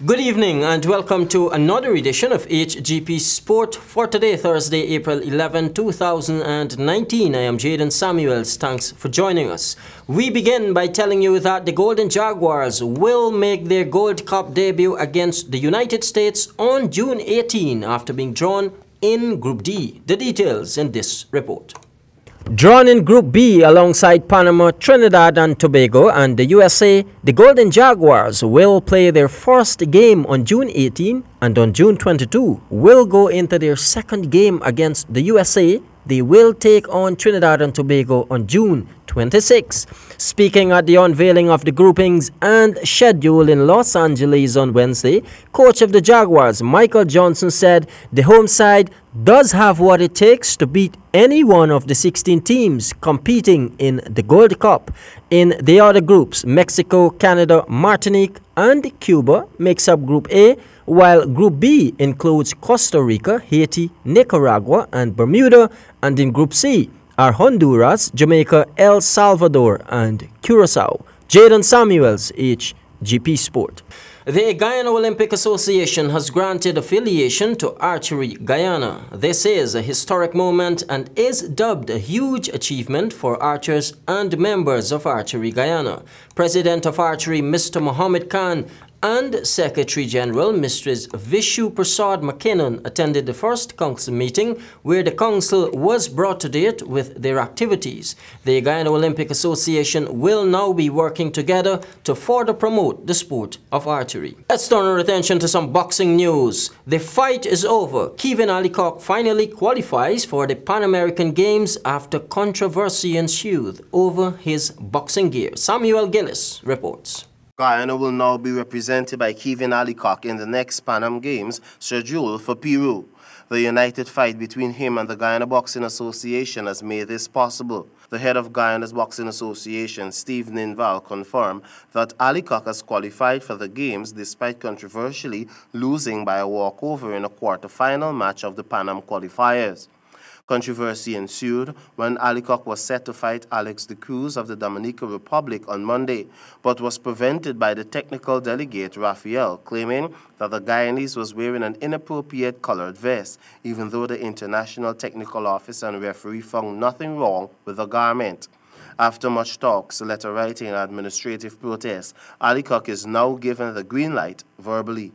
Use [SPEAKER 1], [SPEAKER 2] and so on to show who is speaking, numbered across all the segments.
[SPEAKER 1] Good evening and welcome to another edition of HGP Sport for today, Thursday, April 11, 2019. I am Jaden Samuels. Thanks for joining us. We begin by telling you that the Golden Jaguars will make their Gold Cup debut against the United States on June 18 after being drawn in Group D. The details in this report. Drawn in Group B alongside Panama, Trinidad and Tobago and the USA, the Golden Jaguars will play their first game on June 18 and on June 22 will go into their second game against the USA. They will take on Trinidad and Tobago on June 26. Speaking at the unveiling of the groupings and schedule in Los Angeles on Wednesday, coach of the Jaguars, Michael Johnson, said the home side does have what it takes to beat any one of the 16 teams competing in the Gold Cup. In the other groups, Mexico, Canada, Martinique, and Cuba makes up Group A, while Group B includes Costa Rica, Haiti, Nicaragua, and Bermuda, and in Group C are Honduras, Jamaica, El Salvador, and Curacao. Jaden Samuels, HGP Sport. The Guyana Olympic Association has granted affiliation to Archery Guyana. This is a historic moment and is dubbed a huge achievement for archers and members of Archery Guyana. President of Archery, Mr. Mohammed Khan, and Secretary General Mrs. Vishu Prasad McKinnon attended the first council meeting where the council was brought to date with their activities. The Guyana Olympic Association will now be working together to further promote the sport of archery. Let's turn our attention to some boxing news. The fight is over. Kevin Alcock finally qualifies for the Pan American Games after controversy ensued over his boxing gear. Samuel Gillis reports.
[SPEAKER 2] Guyana will now be represented by Kevin Alcock in the next Pan Am Games scheduled for Peru. The united fight between him and the Guyana Boxing Association has made this possible. The head of Guyana's Boxing Association, Steve Ninval, confirmed that Alcock has qualified for the Games despite controversially losing by a walkover in a quarter-final match of the Pan Am qualifiers. Controversy ensued when Alcock was set to fight Alex de Cruz of the Dominican Republic on Monday, but was prevented by the technical delegate Raphael, claiming that the Guyanese was wearing an inappropriate colored vest, even though the International Technical Office and referee found nothing wrong with the garment. After much talks, letter writing, and administrative protests, Alcock is now given the green light verbally.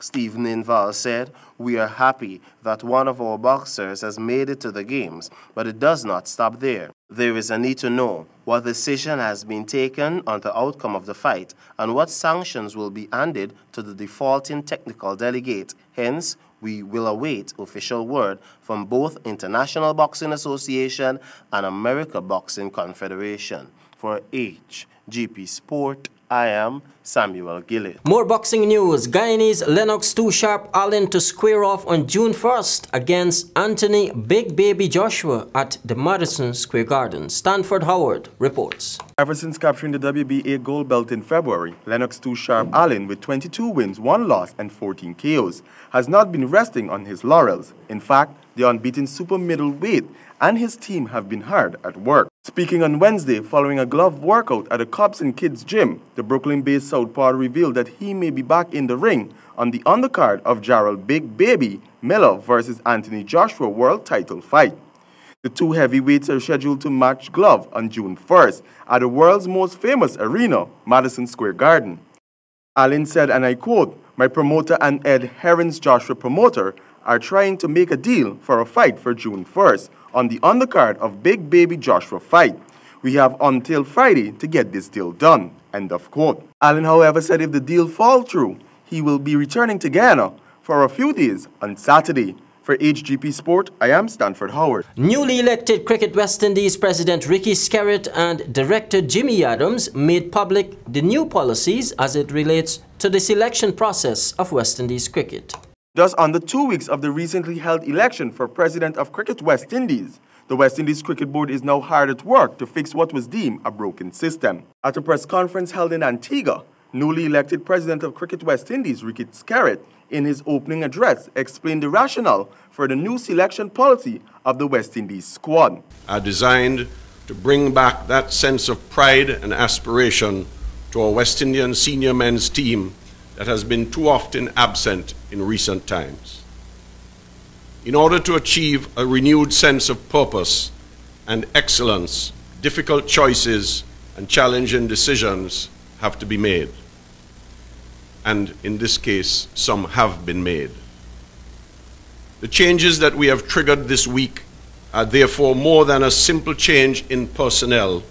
[SPEAKER 2] Steve Ninval said, "We are happy that one of our boxers has made it to the Games, but it does not stop there. There is a need to know what decision has been taken on the outcome of the fight and what sanctions will be handed to the defaulting technical delegate. Hence, we will await official word from both International Boxing Association and American Boxing Confederation." For HGP Sport, I am Samuel Gillis. More boxing news. Guyanese Lennox Too Sharp Allen to square off on June 1st against Anthony Big Baby Joshua at the Madison Square Garden. Stanford Howard reports.
[SPEAKER 3] Ever since capturing the WBA gold belt in February, Lennox Too Sharp Allen, with 22 wins, 1 loss, and 14 KOs, has not been resting on his laurels. In fact, the unbeaten super middleweight and his team have been hard at work. Speaking on Wednesday following a glove workout at the Cubs and Kids gym, the Brooklyn-based southpaw revealed that he may be back in the ring on the undercard of Jarrell Big Baby Miller versus Anthony Joshua world title fight. The two heavyweights are scheduled to match glove on June 1st at the world's most famous arena, Madison Square Garden. Allen said, and I quote, "My promoter and Ed Herron's Joshua promoter are trying to make a deal for a fight for June 1st on the undercard of Big Baby Joshua fight. We have until Friday to get this deal done." End of quote. Allen, however, said if the deal falls through, he will be returning to Guyana for a few days on Saturday. For HGP Sport, I am Stanford Howard.
[SPEAKER 1] Newly elected Cricket West Indies President Ricky Skerritt and Director Jimmy Adams made public the new policies as it relates to the selection process of West Indies cricket.
[SPEAKER 3] Just under 2 weeks of the recently held election for President of Cricket West Indies, the West Indies Cricket Board is now hard at work to fix what was deemed a broken system. At a press conference held in Antigua, newly elected President of Cricket West Indies, Ricky Skerritt, in his opening address, explained the rationale for the new selection policy of the West Indies squad.
[SPEAKER 4] Are designed to bring back that sense of pride and aspiration to our West Indian senior men's team that has been too often absent in recent times. In order to achieve a renewed sense of purpose and excellence, difficult choices and challenging decisions have to be made. And in this case, some have been made. The changes that we have triggered this week are therefore more than a simple change in personnel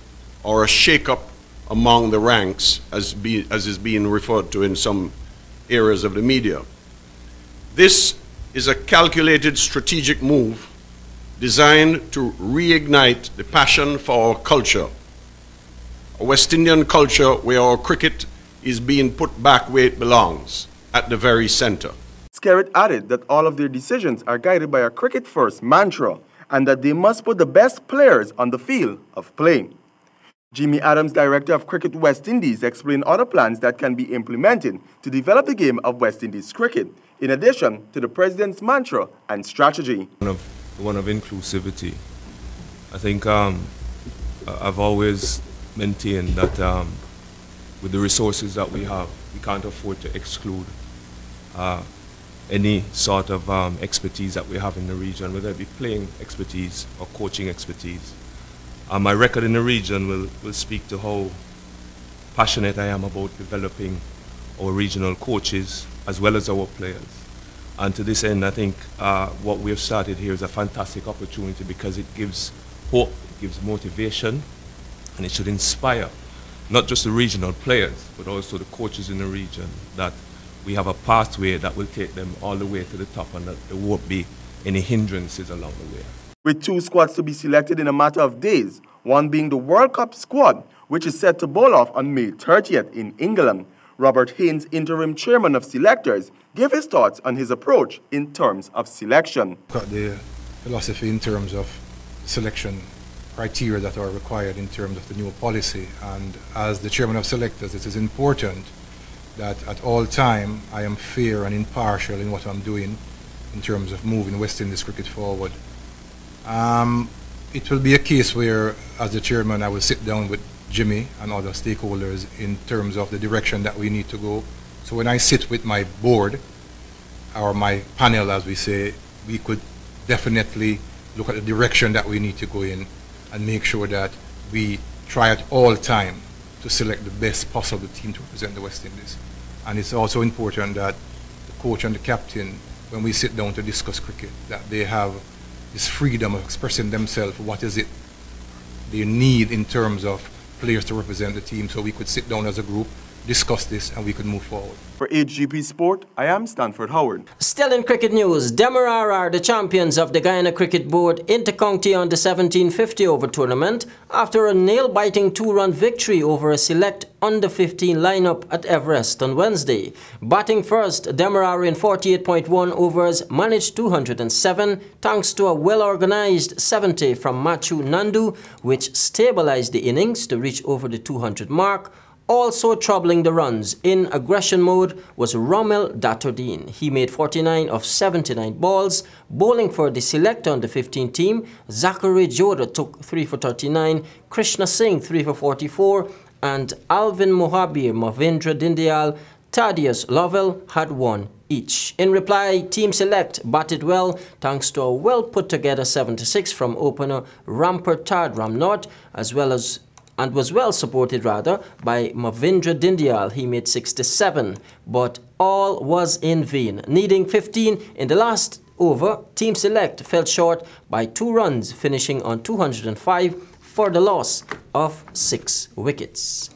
[SPEAKER 4] or a shake-up among the ranks, as is being referred to in some areas of the media. This is a calculated strategic move designed to reignite the passion for our culture, a West Indian culture where our cricket is being put back where it belongs, at the very center.
[SPEAKER 3] Skerritt added that all of their decisions are guided by a cricket-first mantra and that they must put the best players on the field of play. Jimmy Adams, director of Cricket West Indies, explained other plans that can be implemented to develop the game of West Indies cricket, in addition to the president's mantra and strategy.
[SPEAKER 5] One of inclusivity. I think I've always maintained that with the resources that we have, we can't afford to exclude any sort of expertise that we have in the region, whether it be playing expertise or coaching expertise. My record in the region will speak to how passionate I am about developing our regional coaches as well as our players. And to this end, I think what we have started here is a fantastic opportunity because it gives hope, it gives motivation, and it should inspire not just the regional players, but also the coaches in the region, that we have a pathway that will take them all the way to the top and that there won't be any hindrances along the way.
[SPEAKER 3] With 2 squads to be selected in a matter of days, one being the World Cup squad, which is set to bowl off on May 30th in England. Robert Haynes, interim chairman of selectors, gave his thoughts on his approach in terms of selection.
[SPEAKER 6] Got the philosophy in terms of selection criteria that are required in terms of the new policy, and as the chairman of selectors, it is important that at all time I am fair and impartial in what I'm doing in terms of moving West Indies cricket forward. It will be a case where, as the chairman, I will sit down with Jimmy and other stakeholders in terms of the direction that we need to go. So when I sit with my board, or my panel as we say, we could definitely look at the direction that we need to go in and make sure that we try at all time to select the best possible team to represent the West Indies. And it's also important that the coach and the captain, when we sit down to discuss cricket, that they have this freedom of expressing themselves, what is it they need in terms of players to represent the team, so we could sit down as a group, discuss this, and we could move forward.
[SPEAKER 3] For HGP Sport, I am Stanford Howard.
[SPEAKER 1] Still in cricket news, Demerara are the champions of the Guyana Cricket Board Inter-County Under 1750 over tournament after a nail-biting 2-run victory over a select Under-15 lineup at Everest on Wednesday. Batting first, Demerara in 48.1 overs managed 207 thanks to a well-organized 70 from Machu Nandu, which stabilized the innings to reach over the 200 mark. Also troubling the runs in aggression mode was Rommel Datodine. He made 49 of 79 balls. Bowling for the select Under-15 team, Zachary Joda took 3 for 39, Krishna Singh 3 for 44, and Alvin Mohabir, Mavindra Dindyal, Thaddeus Lovell had 1 each. In reply, Team Select batted well thanks to a well-put-together 76 from opener Rampertad Ramnot, and was well supported by Mavindra Dindyal. He made 67, but all was in vain. Needing 15 in the last over, Team Select fell short by 2 runs, finishing on 205 for the loss of 6 wickets.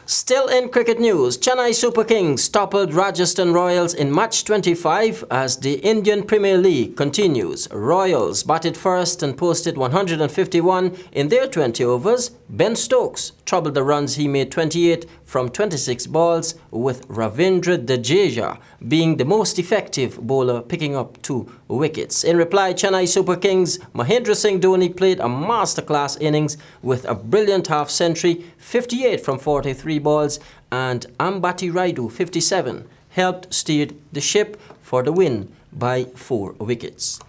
[SPEAKER 1] Still in cricket news, Chennai Super Kings toppled Rajasthan Royals in match 25 as the Indian Premier League continues. Royals batted first and posted 151 in their 20 overs. Ben Stokes troubled the runs. He made 28 from 26 balls, with Ravindra Jadeja being the most effective bowler, picking up 2 wickets. In reply, Chennai Super Kings Mahendra Singh Dhoni played a masterclass innings with a brilliant half-century, 58 from 43 balls, and Ambati Raidu, 57, helped steer the ship for the win by 4 wickets.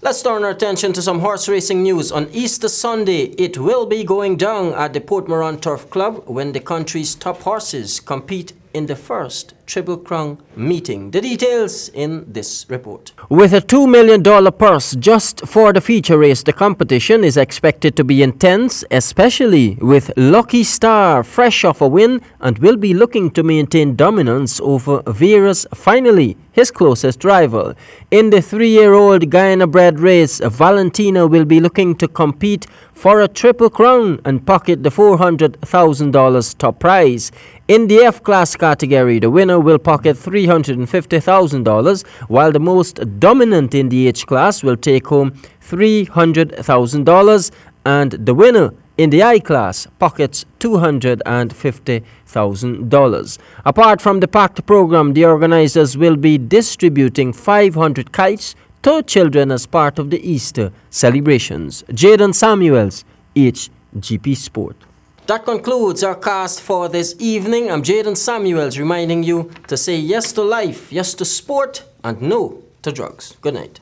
[SPEAKER 1] Let's turn our attention to some horse racing news. On Easter Sunday, it will be going down at the Port Moran Turf Club when the country's top horses compete in the first Triple Crown meeting. The details in this report. With a $2 million purse just for the feature race, the competition is expected to be intense, especially with Lucky Star fresh off a win and will be looking to maintain dominance over Vera's finally his closest rival. In the 3-year-old Guyana-bred race, Valentina will be looking to compete for a Triple Crown and pocket the $400,000 top prize. In the F-class category, the winner will pocket $350,000, while the most dominant in the H-class will take home $300,000, and the winner in the I-class pockets $250,000. Apart from the packed program, the organizers will be distributing 500 kites to children as part of the Easter celebrations. Jaden Samuels, HGP Sport. That concludes our cast for this evening. I'm Jaden Samuels reminding you to say yes to life, yes to sport, and no to drugs. Good night.